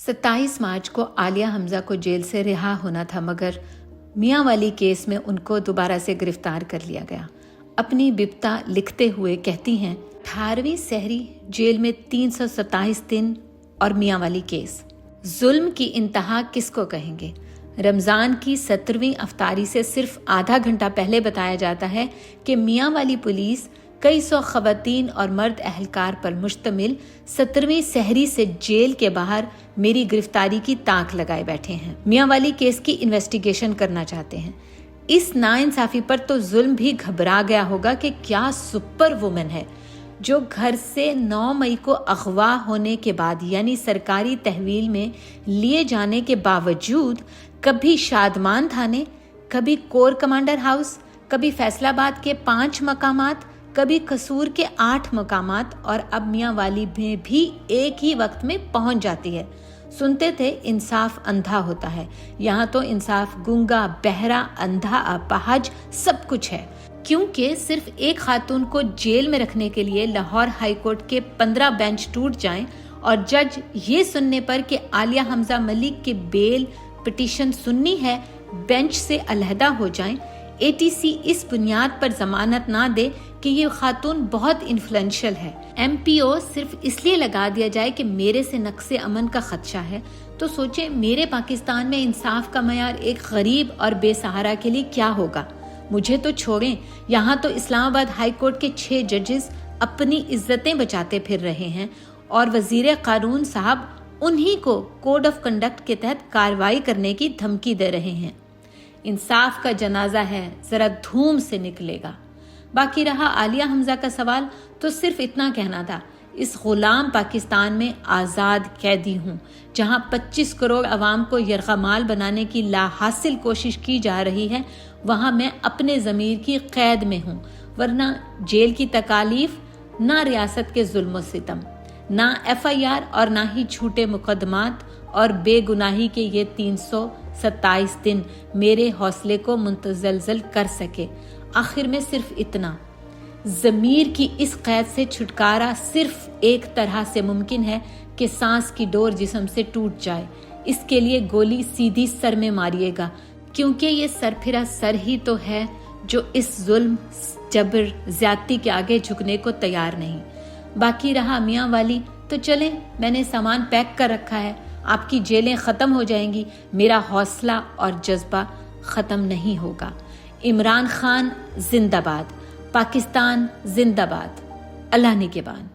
27 मार्च को आलिया हमजा को जेल से रिहा होना था, मगर मियां वाली केस में उनको दोबारा से गिरफ्तार कर लिया गया। अपनी बिपता लिखते हुए कहती हैं, 18वीं सहरी जेल में 327 दिन और मियां वाली केस। जुल्म की इंतहा किसको कहेंगे। रमज़ान की 17वीं अफ्तारी से सिर्फ आधा घंटा पहले बताया जाता है कि मियां वाली पुलिस कई सौ खवातीन और मर्द अहलकार पर मुश्तमिल 17वीं सहरी से जेल के बाहर मेरी गिरफ्तारी की ताक लगाए बैठे हैं। मियां वाली केस की इन्वेस्टिगेशन करना चाहते हैं। इस नाइंसाफी पर तो जुल्म भी घबरा गया होगा कि क्या सुपर वुमन है जो घर से 9 मई को अगवा होने के बाद यानी सरकारी तहवील में लिए जाने के बावजूद कभी शादमान थाने, कभी कोर कमांडर हाउस, कभी फैसलाबाद के 5 मकामात, कभी कसूर के 8 मकामात और अब मियां वाली में भी एक ही वक्त में पहुंच जाती है। सुनते थे इंसाफ अंधा होता है, यहाँ तो इंसाफ गूंगा, बहरा, अंधा, अपाहज सब कुछ है। क्योंकि सिर्फ एक खातून को जेल में रखने के लिए लाहौर हाई कोर्ट के 15 बेंच टूट जाएं और जज ये सुनने पर कि आलिया हमजा मलिक के बेल पिटीशन सुननी है बेंच से अलहदा हो जाएं, एटीसी इस बुनियाद पर जमानत ना दे कि ये खातून बहुत इन्फ्लुएंशियल है, एमपीओ सिर्फ इसलिए लगा दिया जाए कि मेरे से नक्शे अमन का खदशा है, तो सोचे मेरे पाकिस्तान में इंसाफ का मयार एक गरीब और बेसहारा के लिए क्या होगा। मुझे तो छोड़ें, यहाँ तो इस्लामाबाद हाई कोर्ट के 6 जजेस अपनी इज्जतें बचाते फिर रहे हैं और वजीर कानून साहब उन्हीं को कोड ऑफ कंडक्ट के तहत कार्रवाई करने की धमकी दे रहे हैं। इंसाफ का जनाजा है, जरा धूम से निकलेगा। बाकी रहा आलिया हमजा का सवाल, तो सिर्फ इतना कहना था, इस गुलाम पाकिस्तान में आज़ाद कैदी हूँ जहाँ 25 करोड़ अवाम को यरगमाल बनाने की लाहासिल कोशिश की जा रही है, वहाँ मैं अपने ज़मीर की कैद में हूँ। वरना जेल की तकालीफ, ना रियासत के जुल्म सितम, ना FIR और ना ही झूठे मुकदमात और बेगुनाही के ये 327 दिन मेरे हौसले को मुंतजलजल कर सके। आखिर में सिर्फ इतना, ज़मीर की इस कैद से छुटकारा सिर्फ एक तरह से मुमकिन है कि सांस की डोर जिस्म से टूट जाए। इसके लिए गोली सीधी सर में मारिएगा, क्योंकि ये सरफिरा सर ही तो है जो इस जुल्म, जबर, ज्यादती के आगे झुकने को तैयार नहीं। बाकी रहा मियां वाली, तो चलें, मैंने सामान पैक कर रखा है, आपकी जेलें ख़त्म हो जाएंगी, मेरा हौसला और जज्बा ख़त्म नहीं होगा। इमरान खान जिंदाबाद, पाकिस्तान जिंदाबाद। अल्लाह निगहबान।